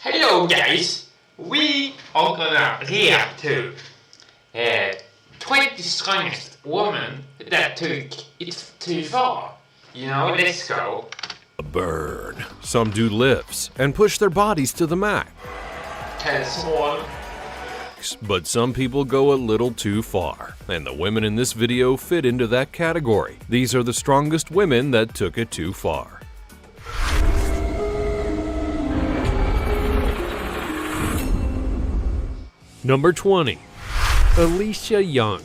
Hello guys, we are gonna react to 20 strongest women that took it too far. You know, let's go. Burn. Some do lifts and push their bodies to the max. Small. But some people go a little too far, and the women in this video fit into that category. These are the strongest women that took it too far. Number 20. Alicia Young.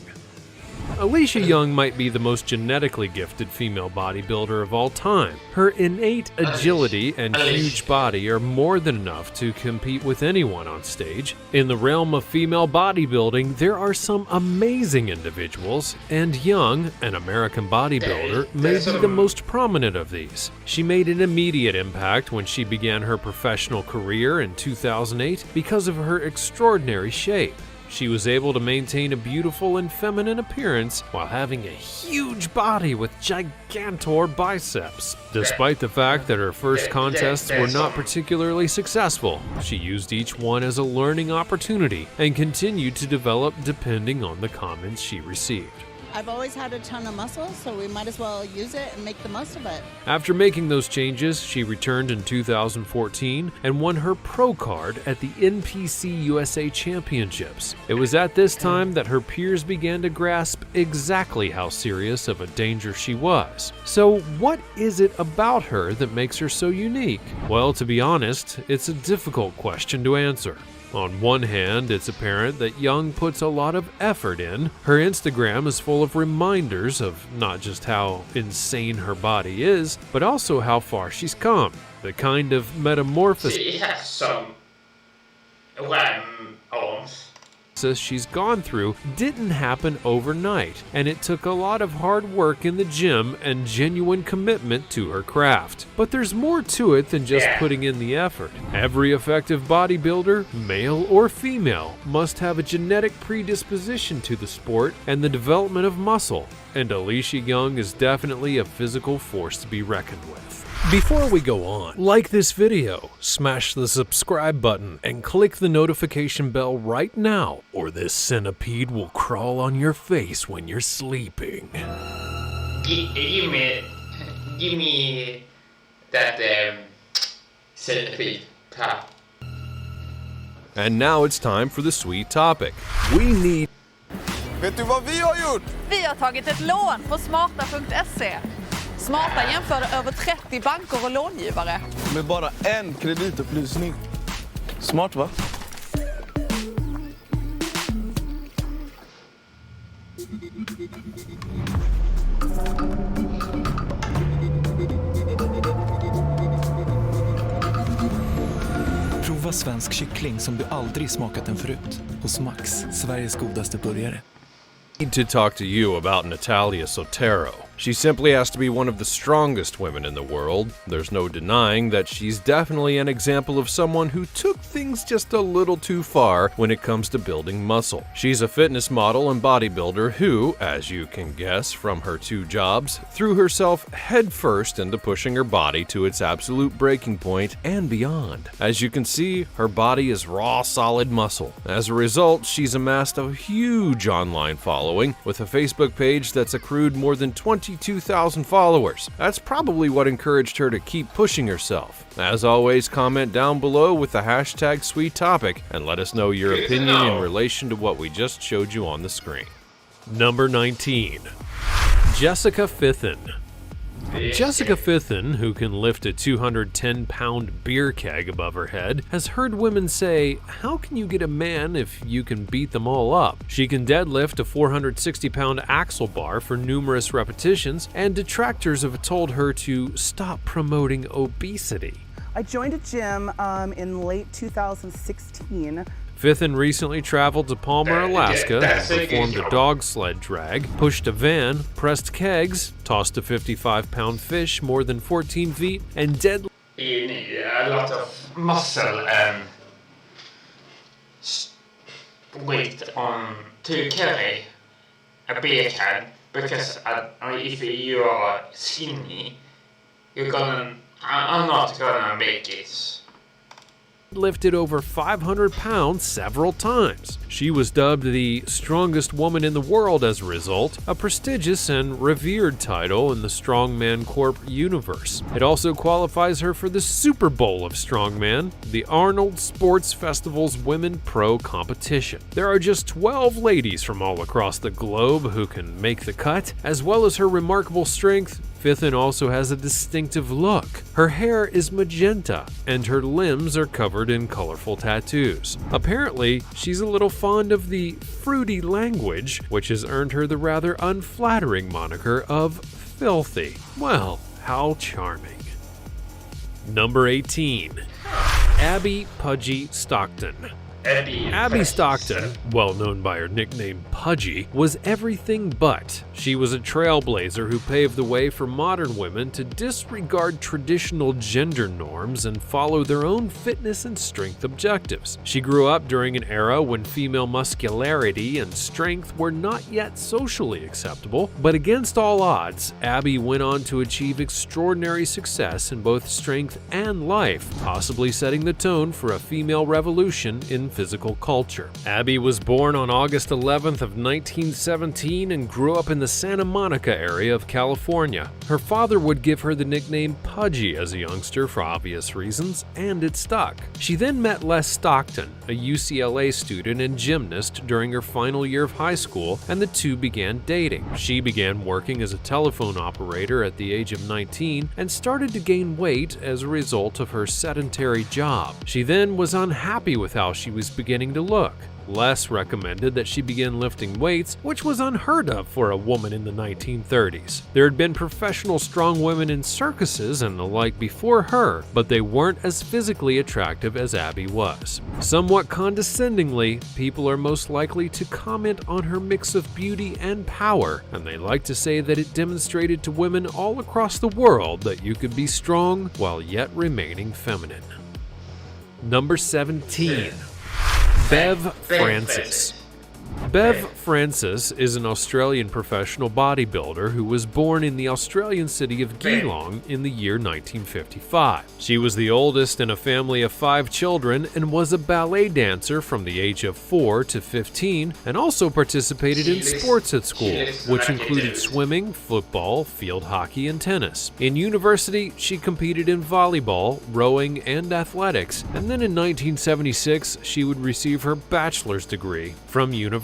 Alicia Young might be the most genetically gifted female bodybuilder of all time. Her innate agility and huge body are more than enough to compete with anyone on stage. In the realm of female bodybuilding, there are some amazing individuals, and Young, an American bodybuilder, may be the most prominent of these. She made an immediate impact when she began her professional career in 2008 because of her extraordinary shape. She was able to maintain a beautiful and feminine appearance while having a huge body with gigantor biceps. Despite the fact that her first contests were not particularly successful, she used each one as a learning opportunity and continued to develop depending on the comments she received. I've always had a ton of muscle, so we might as well use it and make the most of it. After making those changes, she returned in 2014 and won her pro card at the NPC USA Championships. It was at this time that her peers began to grasp exactly how serious of a danger she was. So what is it about her that makes her so unique? Well, to be honest, it's a difficult question to answer. On one hand, it's apparent that Young puts a lot of effort in. Her Instagram is full of reminders of not just how insane her body is, but also how far she's come. The kind of metamorphosis She has some ram arms. she's gone through didn't happen overnight, and it took a lot of hard work in the gym and genuine commitment to her craft. But there's more to it than just putting in the effort. Every effective bodybuilder, male or female, must have a genetic predisposition to the sport and the development of muscle, and Alicia Young is definitely a physical force to be reckoned with. Before we go on, like this video, smash the subscribe button, and click the notification bell right now, or this centipede will crawl on your face when you're sleeping. Give me that centipede. And now it's time for the sweet topic. We need... Vet du vad vi har gjort? Vi har tagit ett lån på smarta.se. Smarta jämförde över 30 banker och långivare. Med bara en kreditupplysning. Smart va? Prova svensk kyckling som du aldrig smakat den förut. Hos Max, Sveriges godaste burgare. Need to talk to you about Natalya Sotero. She simply has to be one of the strongest women in the world. There's no denying that she's definitely an example of someone who took things just a little too far when it comes to building muscle. She's a fitness model and bodybuilder who, as you can guess from her 2 jobs, threw herself headfirst into pushing her body to its absolute breaking point and beyond. As you can see, her body is raw, solid muscle. As a result, she's amassed a huge online following with a Facebook page that's accrued more than 22,000 followers. That's probably what encouraged her to keep pushing herself. As always, comment down below with the hashtag #SweetTopic and let us know your opinion in relation to what we just showed you on the screen. Number 19. Jessica Fifthan. Jessica Fifthan, who can lift a 210-pound beer keg above her head, has heard women say, "How can you get a man if you can beat them all up?" She can deadlift a 460-pound axle bar for numerous repetitions, and detractors have told her to stop promoting obesity. I joined a gym in late 2016. Fifthan recently traveled to Palmer, Alaska, and performed a dog sled drag, pushed a van, pressed kegs, tossed a 55-pound fish more than 14 feet, and deadlifted. You need a lot of muscle and weight on to carry a beer can because if you are skinny, I'm not gonna make it. Lifted over 500 pounds several times. She was dubbed the strongest woman in the world as a result, a prestigious and revered title in the Strongman Corp universe. It also qualifies her for the Super Bowl of Strongman, the Arnold Sports Festival's Women Pro competition. There are just 12 ladies from all across the globe who can make the cut. As well as her remarkable strength, Fifthan also has a distinctive look. Her hair is magenta, and her limbs are covered in colorful tattoos. Apparently, she's a little fond of the fruity language, which has earned her the rather unflattering moniker of filthy. Well, how charming. Number 18. Abby Pudgy Stockton. Abby Stockton, well known by her nickname Pudgy, was everything but. She was a trailblazer who paved the way for modern women to disregard traditional gender norms and follow their own fitness and strength objectives. She grew up during an era when female muscularity and strength were not yet socially acceptable, but against all odds, Abby went on to achieve extraordinary success in both strength and life, possibly setting the tone for a female revolution in physical culture. Abby was born on August 11th of 1917 and grew up in the Santa Monica area of California. Her father would give her the nickname Pudgy as a youngster for obvious reasons, and it stuck. She then met Les Stockton, a UCLA student and gymnast, during her final year of high school, and the two began dating. She began working as a telephone operator at the age of 19 and started to gain weight as a result of her sedentary job. She then was unhappy with how she was beginning to look. Les recommended that she begin lifting weights, which was unheard of for a woman in the 1930s. There had been professional strong women in circuses and the like before her, but they weren't as physically attractive as Abby was. Somewhat condescendingly, people are most likely to comment on her mix of beauty and power, and they like to say that it demonstrated to women all across the world that you could be strong while yet remaining feminine. Number 17. Bev Francis. Bev Francis is an Australian professional bodybuilder who was born in the Australian city of Geelong in the year 1955. She was the oldest in a family of 5 children and was a ballet dancer from the age of 4 to 15, and also participated in sports at school, which included swimming, football, field hockey, and tennis. In university, she competed in volleyball, rowing, and athletics, and then in 1976, she would receive her bachelor's degree from university.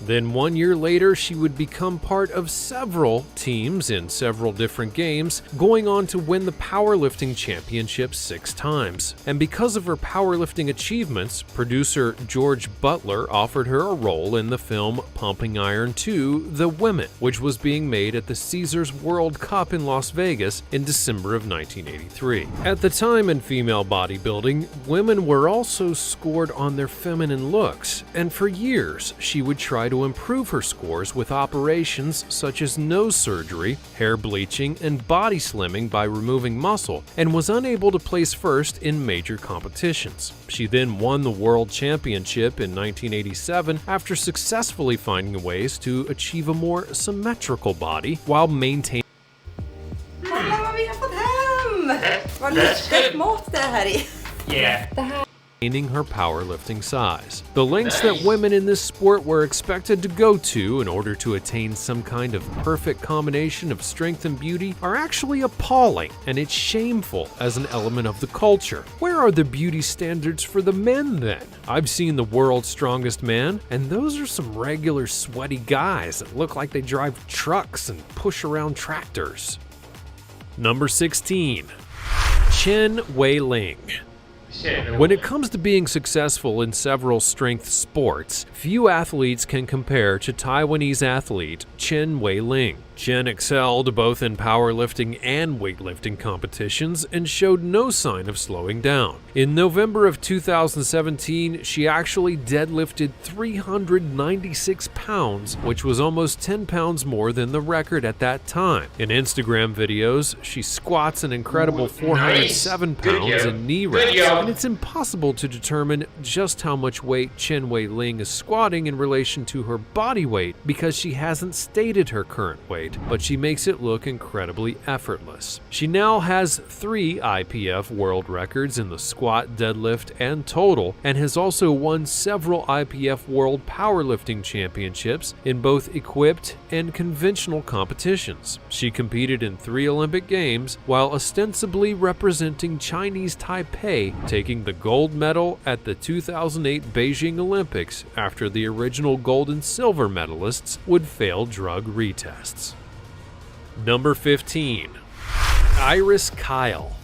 Then 1 year later, she would become part of several teams in several different games, going on to win the powerlifting championship 6 times. And because of her powerlifting achievements, producer George Butler offered her a role in the film Pumping Iron 2: The Women, which was being made at the Caesars World Cup in Las Vegas in December of 1983. At the time in female bodybuilding, women were also scored on their feminine looks, and for years, she would try to improve her scores with operations such as nose surgery, hair bleaching, and body slimming by removing muscle, and was unable to place first in major competitions. She then won the World Championship in 1987 after successfully finding ways to achieve a more symmetrical body while maintaining Mamma, vad vi har fått hem! Vad lyxigt mat det här är. Yeah. her powerlifting size. The lengths that women in this sport were expected to go to in order to attain some kind of perfect combination of strength and beauty are actually appalling, and it's shameful as an element of the culture. Where are the beauty standards for the men then? I've seen the world's strongest man, and those are some regular sweaty guys that look like they drive trucks and push around tractors. Number 16. Wei Ling. When it comes to being successful in several strength sports, few athletes can compare to Taiwanese athlete Wei Ling. Chen excelled both in powerlifting and weightlifting competitions and showed no sign of slowing down. In November of 2017, she actually deadlifted 396 pounds, which was almost 10 pounds more than the record at that time. In Instagram videos, she squats an incredible 407 pounds in knee wraps and it's impossible to determine just how much weight Wei Ling is squatting in relation to her body weight because she hasn't stated her current weight, but she makes it look incredibly effortless. She now has 3 IPF world records in the squat, deadlift, and total, and has also won several IPF World Powerlifting Championships in both equipped and conventional competitions. She competed in 3 Olympic Games while ostensibly representing Chinese Taipei, taking the gold medal at the 2008 Beijing Olympics after the original gold and silver medalists would fail drug retests. Number 15. Iris Kyle.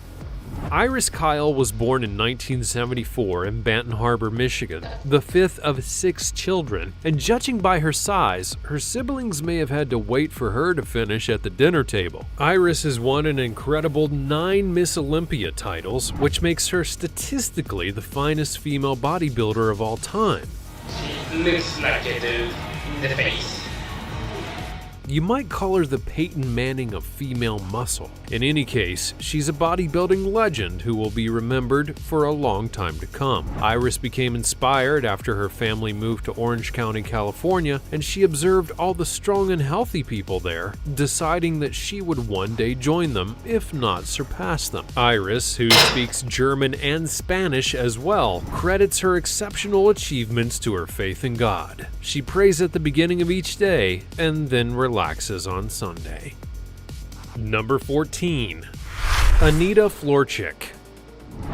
Iris Kyle was born in 1974 in Banton Harbor, Michigan, the 5th of 6 children, and judging by her size, her siblings may have had to wait for her to finish at the dinner table. Iris has won an incredible 9 Miss Olympia titles, which makes her statistically the finest female bodybuilder of all time. She looks like a dude in the face. You might call her the Peyton Manning of female muscle. In any case, she's a bodybuilding legend who will be remembered for a long time to come. Iris became inspired after her family moved to Orange County, California, and she observed all the strong and healthy people there, deciding that she would one day join them, if not surpass them. Iris, who speaks German and Spanish as well, credits her exceptional achievements to her faith in God. She prays at the beginning of each day and then relaxes on Sunday. Number 14. Anita Florchik.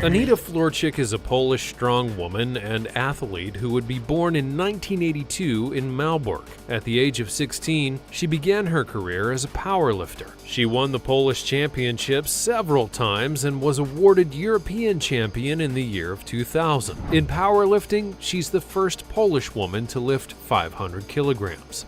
Anita Florchik is a Polish strong woman and athlete who would be born in 1982 in Malbork. At the age of 16, she began her career as a powerlifter. She won the Polish Championships several times and was awarded European champion in the year of 2000. In powerlifting, she's the first Polish woman to lift 500 kilograms.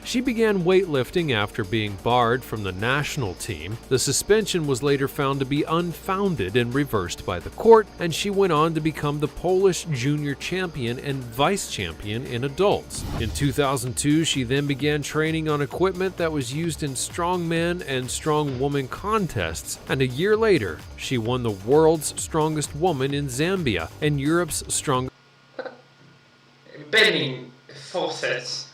She began weightlifting after being barred from the national team. The suspension was later found to be unfounded and reversed by the court, and she went on to become the Polish junior champion and vice champion in adults. In 2002, she then began training on equipment that was used in strongman and strongwoman contests, and a year later, she won the world's strongest woman in Zambia and Europe's strongest Bending forces.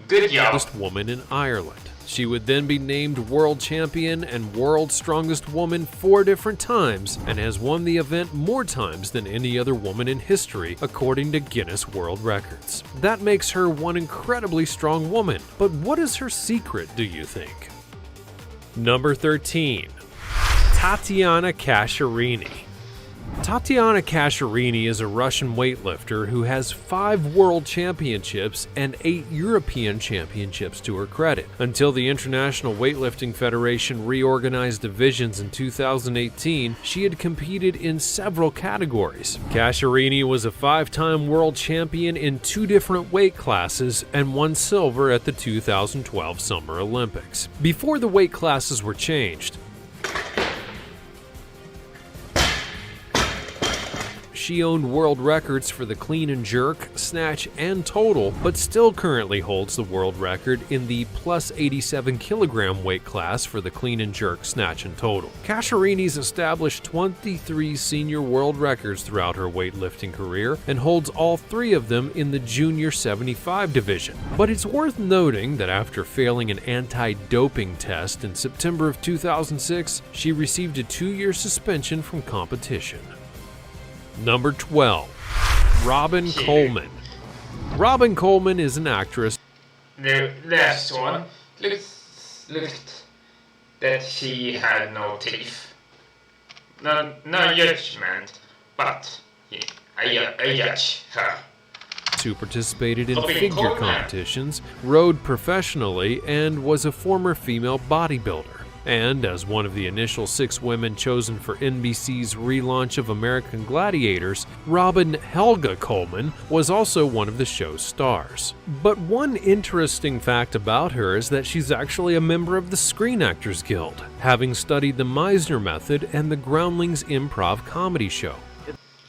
Good job. woman in Ireland. She would then be named world champion and world's strongest woman 4 different times and has won the event more times than any other woman in history, according to Guinness World Records. That makes her one incredibly strong woman, but what is her secret, do you think? Number 13. Tatiana Cashirini. Tatiana Cashirini is a Russian weightlifter who has 5 world championships and 8 European championships to her credit. Until the International Weightlifting Federation reorganized divisions in 2018, she had competed in several categories. Cashirini was a 5-time world champion in 2 different weight classes and won silver at the 2012 Summer Olympics. Before the weight classes were changed, she owned world records for the clean and jerk, snatch, and total, but still currently holds the world record in the plus 87 kilogram weight class for the clean and jerk, snatch, and total. Cashirini's established 23 senior world records throughout her weightlifting career and holds all 3 of them in the junior 75 division. But it's worth noting that after failing an anti-doping test in September of 2006, she received a 2-year suspension from competition. Number 12. Robin Coleman. Robin Coleman is an actress. The last one looked that she had no teeth. No judgment, but I judge her. Who participated in Robin figure Coleman. competitions, rode professionally, and was a former female bodybuilder. And as one of the initial 6 women chosen for NBC's relaunch of American Gladiators, Robin Helga Coleman was also one of the show's stars. But one interesting fact about her is that she's actually a member of the Screen Actors Guild, having studied the Meisner method and the Groundlings improv comedy show.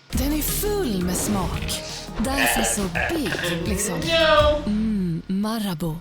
Den är full med smak. Därför så big, liksom. Marabou.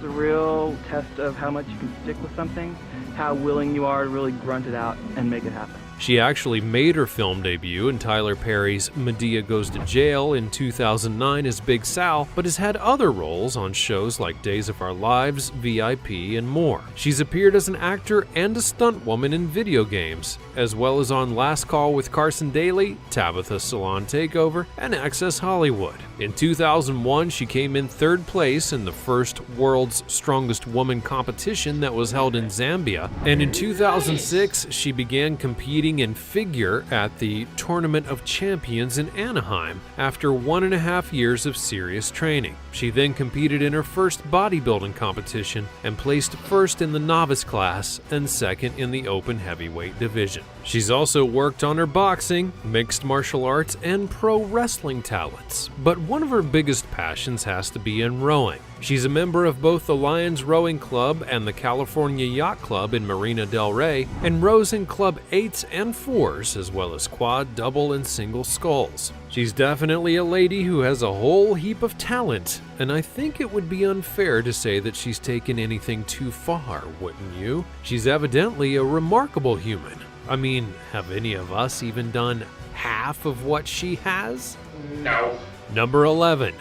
the real test of how much you can stick with something, how willing you are to really grunt it out and make it happen. She actually made her film debut in Tyler Perry's Medea Goes to Jail in 2009 as Big Sal, but has had other roles on shows like Days of Our Lives, VIP, and more. She's appeared as an actor and a stunt woman in video games, as well as on Last Call with Carson Daly, Tabitha Salon Takeover, and Access Hollywood. In 2001, she came in third place in the first World's Strongest Woman competition that was held in Zambia, and in 2006, she began competing in figure at the Tournament of Champions in Anaheim after 1.5 years of serious training. She then competed in her first bodybuilding competition and placed first in the novice class and second in the open heavyweight division. She's also worked on her boxing, mixed martial arts, and pro wrestling talents, but one of her biggest passions has to be in rowing. She's a member of both the Lions Rowing Club and the California Yacht Club in Marina del Rey, and rows in Club 8s and 4s, as well as quad, double, and single sculls. She's definitely a lady who has a whole heap of talent, and I think it would be unfair to say that she's taken anything too far, wouldn't you? She's evidently a remarkable human. I mean, have any of us even done half of what she has? No. Number 11.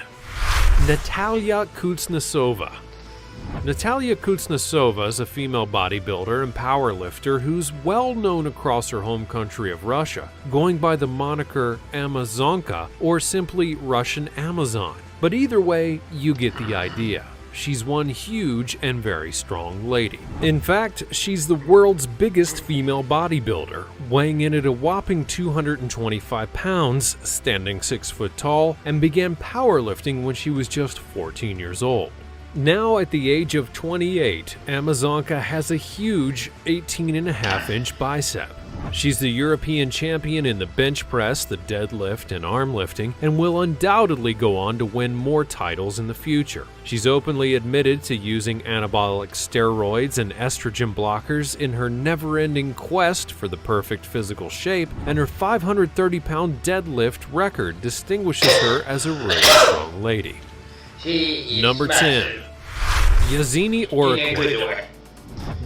Natalya Kudznasova. Natalya Kudznasova is a female bodybuilder and powerlifter who's well known across her home country of Russia, going by the moniker Amazonka or simply Russian Amazon. But either way, you get the idea. She's one huge and very strong lady. In fact, she's the world's biggest female bodybuilder, weighing in at a whopping 225 pounds, standing 6 foot tall, and began powerlifting when she was just 14 years old. Now at the age of 28, Amazonka has a huge 18.5-inch bicep. She's the European champion in the bench press, the deadlift, and arm lifting, and will undoubtedly go on to win more titles in the future. She's openly admitted to using anabolic steroids and estrogen blockers in her never-ending quest for the perfect physical shape, and her 530-pound deadlift record distinguishes her as a really strong lady. Number 10. Yvonnie Auroquin.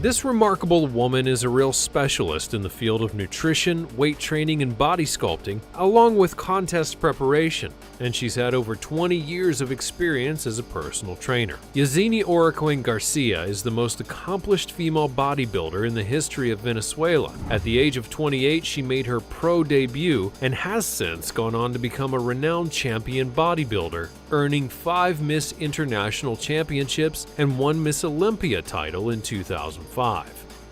This remarkable woman is a real specialist in the field of nutrition, weight training, and body sculpting, along with contest preparation, and she's had over 20 years of experience as a personal trainer. Yvonnie Auroquin Garcia is the most accomplished female bodybuilder in the history of Venezuela. At the age of 28, she made her pro debut and has since gone on to become a renowned champion bodybuilder, earning 5 Miss International Championships and 1 Miss Olympia title in 2005.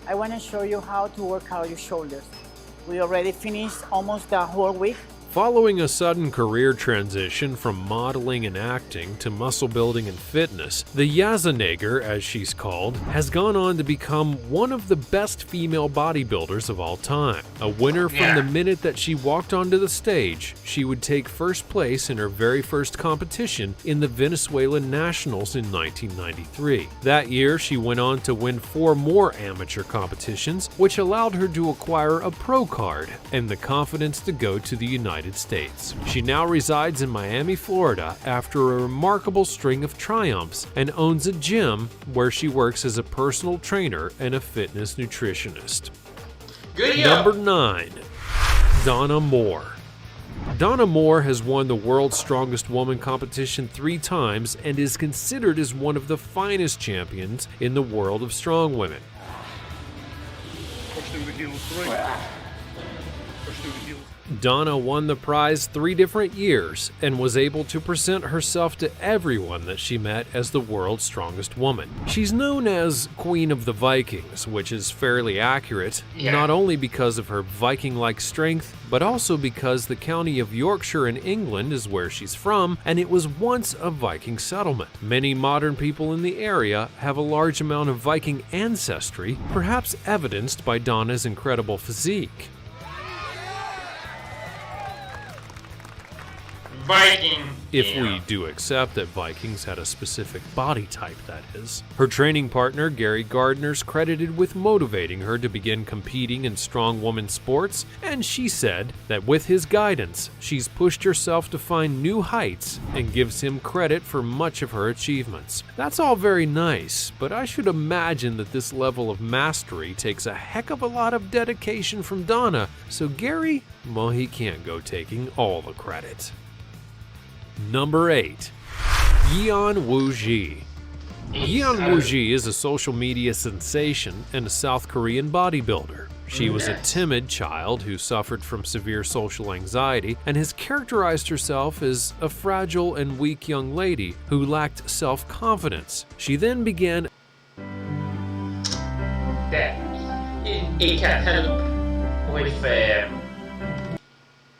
I want to show you how to work out your shoulders. We already finished almost the whole week. Following a sudden career transition from modeling and acting to muscle building and fitness, the Yazanager, as she's called, has gone on to become one of the best female bodybuilders of all time. A winner from the minute that she walked onto the stage, she would take first place in her very first competition in the Venezuelan Nationals in 1993. That year, she went on to win 4 more amateur competitions, which allowed her to acquire a pro card and the confidence to go to the United States. She now resides in Miami, Florida after a remarkable string of triumphs and owns a gym where she works as a personal trainer and a fitness nutritionist. Number 9. Donna Moore. Donna Moore has won the World's Strongest Woman competition 3 times and is considered as one of the finest champions in the world of strong women. Donna won the prize 3 different years and was able to present herself to everyone that she met as the world's strongest woman. She's known as Queen of the Vikings, which is fairly accurate, not only because of her Viking-like strength, but also because the county of Yorkshire in England is where she's from, and it was once a Viking settlement. Many modern people in the area have a large amount of Viking ancestry, perhaps evidenced by Donna's incredible physique. Viking. If we do accept that Vikings had a specific body type, that is. Her training partner, Gary Gardner's credited with motivating her to begin competing in strong woman sports, and she said that with his guidance, she's pushed herself to find new heights and gives him credit for much of her achievements. That's all very nice, but I should imagine that this level of mastery takes a heck of a lot of dedication from Donna, so Gary, well, he can't go taking all the credit. Number 8. Yeon Wooji. Yeon Wooji is a social media sensation and a South Korean bodybuilder. She was a timid child who suffered from severe social anxiety and has characterized herself as a fragile and weak young lady who lacked self-confidence. She then began it can help with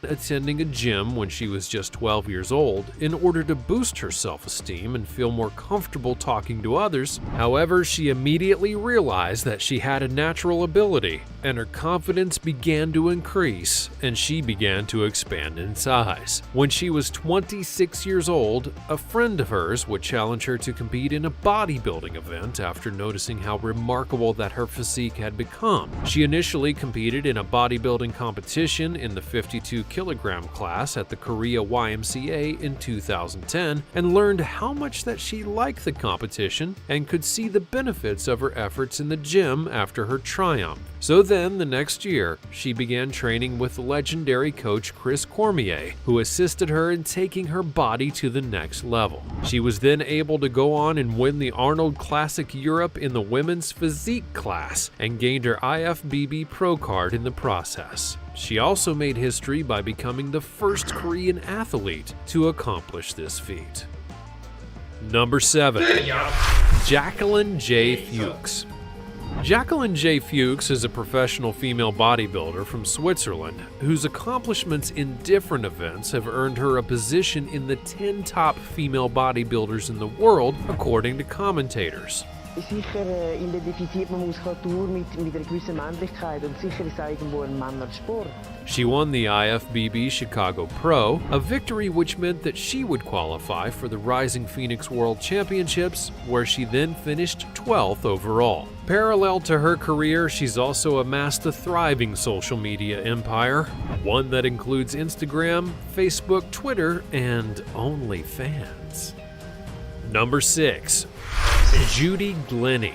attending a gym when she was just 12 years old in order to boost her self-esteem and feel more comfortable talking to others. However, she immediately realized that she had a natural ability, and her confidence began to increase, and she began to expand in size. When she was 26 years old, a friend of hers would challenge her to compete in a bodybuilding event after noticing how remarkable that her physique had become. She initially competed in a bodybuilding competition in the 52-kilogram class at the Korea YMCA in 2010 and learned how much that she liked the competition and could see the benefits of her efforts in the gym after her triumph. So then, the next year, she began training with legendary coach Chris Cormier, who assisted her in taking her body to the next level. She was then able to go on and win the Arnold Classic Europe in the women's physique class and gained her IFBB Pro card in the process. She also made history by becoming the first Korean athlete to accomplish this feat. Number 7. Jacqueline J Fuchs. Jacqueline J Fuchs is a professional female bodybuilder from Switzerland whose accomplishments in different events have earned her a position in the 10 top female bodybuilders in the world, according to commentators. Sicher identifiziert man Muskulatur mit einer gewissen Männlichkeit und sicher ist irgendwo ein Männersport. She won the IFBB Chicago Pro, a victory which meant that she would qualify for the Rising Phoenix World Championships, where she then finished 12th overall. Parallel to her career, she's also amassed a thriving social media empire, one that includes Instagram, Facebook, Twitter, and OnlyFans. Number 6. Judy Glenny.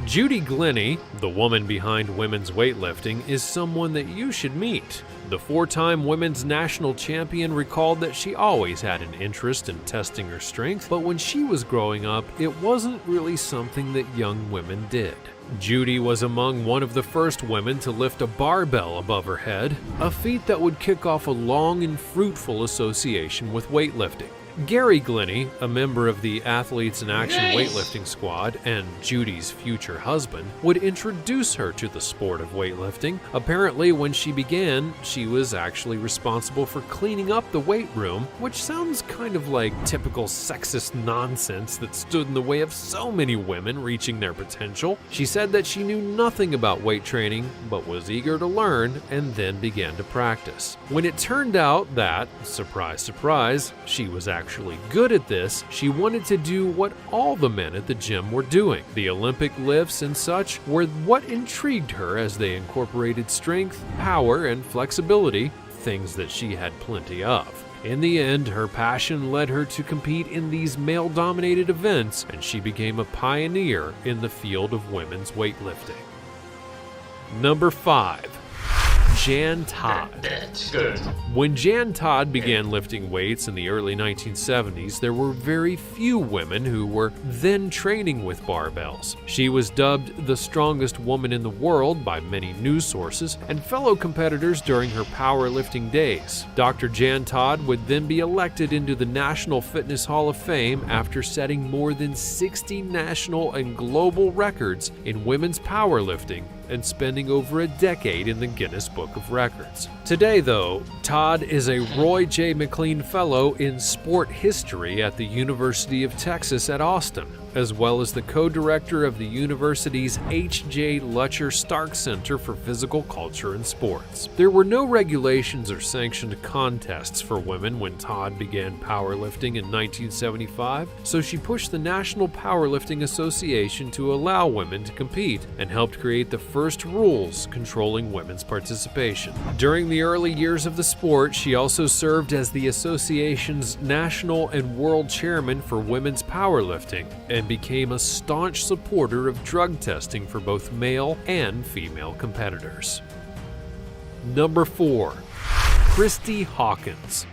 Judy Glenny, the woman behind women's weightlifting, is someone that you should meet. The 4-time women's national champion recalled that she always had an interest in testing her strength, but when she was growing up, it wasn't really something that young women did. Judy was among one of the first women to lift a barbell above her head, a feat that would kick off a long and fruitful association with weightlifting. Gary Glenny, a member of the Athletes in Action weightlifting squad and Judy's future husband, would introduce her to the sport of weightlifting. Apparently, when she began, she was actually responsible for cleaning up the weight room, which sounds kind of like typical sexist nonsense that stood in the way of so many women reaching their potential. She said that she knew nothing about weight training, but was eager to learn and then began to practice. When it turned out that, surprise, surprise, she was actually good at this, she wanted to do what all the men at the gym were doing. The Olympic lifts and such were what intrigued her as they incorporated strength, power, and flexibility, things that she had plenty of. In the end, her passion led her to compete in these male-dominated events, and she became a pioneer in the field of women's weightlifting. Number 5. Jan Todd. That's good. When Jan Todd began lifting weights in the early 1970s, there were very few women who were then training with barbells. She was dubbed the strongest woman in the world by many news sources and fellow competitors during her powerlifting days. Dr. Jan Todd would then be elected into the National Fitness Hall of Fame after setting more than 60 national and global records in women's powerlifting and spending over a decade in the Guinness Book of Records. Today, though, Todd is a Roy J. McLean Fellow in Sport History at the University of Texas at Austin. as well as the co-director of the university's H.J. Lutcher Stark Center for Physical Culture and Sports. There were no regulations or sanctioned contests for women when Todd began powerlifting in 1975, so she pushed the National Powerlifting Association to allow women to compete and helped create the first rules controlling women's participation. During the early years of the sport, she also served as the association's national and world chairman for women's powerlifting and became a staunch supporter of drug testing for both male and female competitors. Number 4. Christy Hawkins.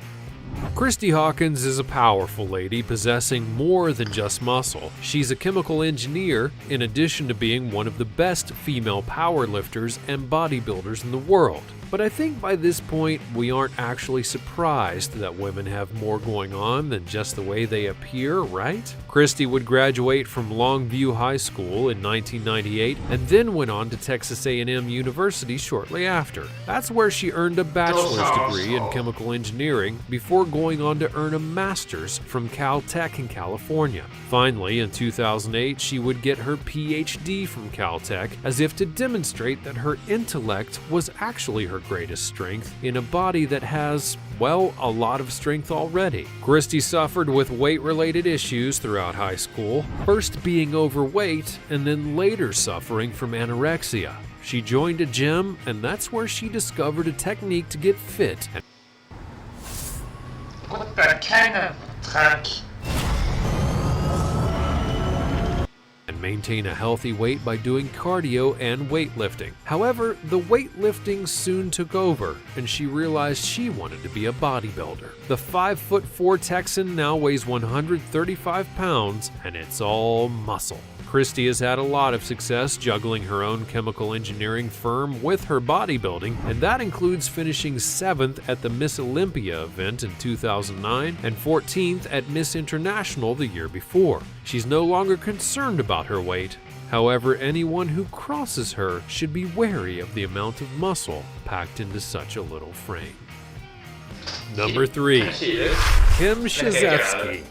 Christy Hawkins is a powerful lady possessing more than just muscle. She's a chemical engineer in addition to being one of the best female powerlifters and bodybuilders in the world. But I think by this point, we aren't actually surprised that women have more going on than just the way they appear, right? Christy would graduate from Longview High School in 1998 and then went on to Texas A&M University shortly after. That's where she earned a bachelor's degree in chemical engineering before going on to earn a master's from Caltech in California. Finally, in 2008, she would get her PhD from Caltech as if to demonstrate that her intellect was actually her greatest strength in a body that has, well, a lot of strength already. Christy suffered with weight-related issues throughout high school, first being overweight and then later suffering from anorexia. She joined a gym, and that's where she discovered a technique to get fit. What the kind of track? And maintain a healthy weight by doing cardio and weightlifting. However, the weightlifting soon took over, and she realized she wanted to be a bodybuilder. The 5'4" Texan now weighs 135 pounds, and it's all muscle. Christy has had a lot of success juggling her own chemical engineering firm with her bodybuilding, and that includes finishing 7th at the Miss Olympia event in 2009 and 14th at Miss International the year before. She's no longer concerned about her weight. However, anyone who crosses her should be wary of the amount of muscle packed into such a little frame. Number 3. Kim Shizeevsky.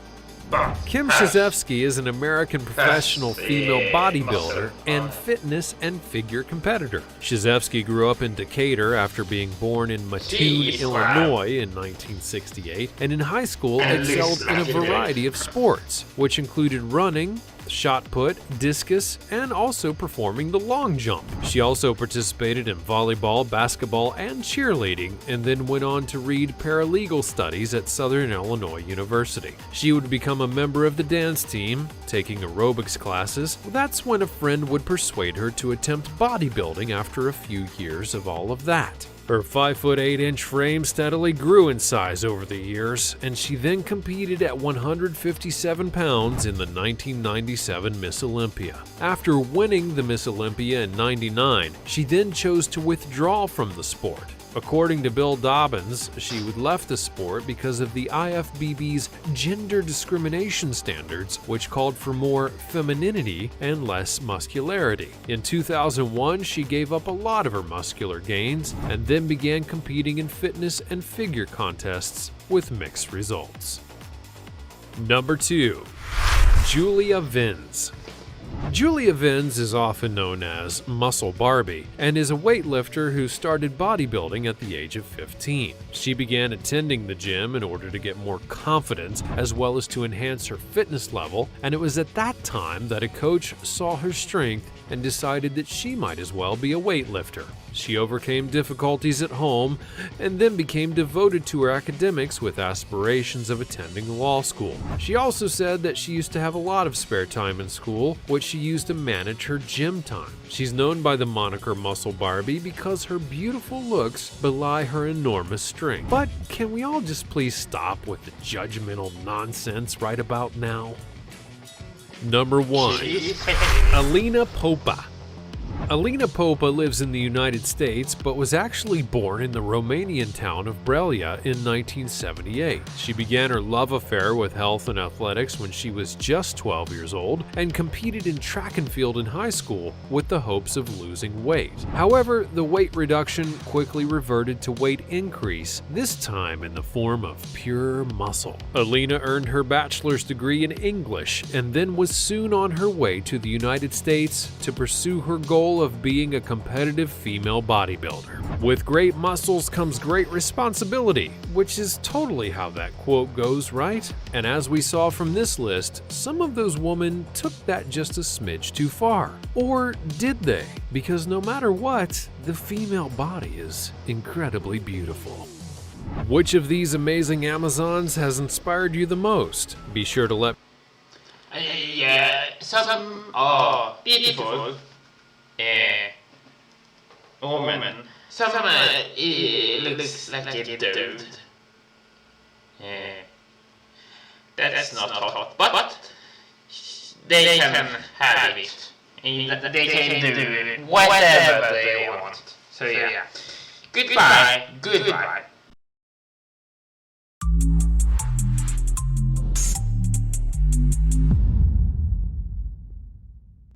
Kim Shizeevsky is an American professional female bodybuilder and fitness and figure competitor. Shizeevsky grew up in Decatur after being born in Mattoon, Illinois in 1968, and in high school excelled in a variety of sports, which included running, shot put, discus, and also performing the long jump. She also participated in volleyball, basketball, and cheerleading, and then went on to read paralegal studies at Southern Illinois University. She would become a member of the dance team, taking aerobics classes. That's when a friend would persuade her to attempt bodybuilding after a few years of all of that. Her 5'8" frame steadily grew in size over the years, and she then competed at 157 pounds in the 1997 Miss Olympia. After winning the Miss Olympia in '99, she then chose to withdraw from the sport. According to Bill Dobbins, she would left the sport because of the IFBB's gender discrimination standards, which called for more femininity and less muscularity. In 2001, she gave up a lot of her muscular gains and then began competing in fitness and figure contests with mixed results. Number 2. Julia Vins. Julia Vins is often known as Muscle Barbie and is a weightlifter who started bodybuilding at the age of 15. She began attending the gym in order to get more confidence as well as to enhance her fitness level, and it was at that time that a coach saw her strength and decided that she might as well be a weightlifter. She overcame difficulties at home and then became devoted to her academics with aspirations of attending law school. She also said that she used to have a lot of spare time in school, which she used to manage her gym time. She's known by the moniker Muscle Barbie because her beautiful looks belie her enormous strength. But can we all just please stop with the judgmental nonsense right about now? Number 1. Alina Popa. Alina Popa lives in the United States, but was actually born in the Romanian town of Brăila in 1978. She began her love affair with health and athletics when she was just 12 years old and competed in track and field in high school with the hopes of losing weight. However, the weight reduction quickly reverted to weight increase, this time in the form of pure muscle. Alina earned her bachelor's degree in English and then was soon on her way to the United States to pursue her goal of being a competitive female bodybuilder. With great muscles comes great responsibility, which is totally how that quote goes, right? And as we saw from this list, some of those women took that just a smidge too far. Or did they? Because no matter what, the female body is incredibly beautiful. Which of these amazing Amazons has inspired you the most? Be sure to let some are beautiful woman. Some looks like a dude. That's not hot, but they can have it. They can do whatever they want. So yeah. Goodbye.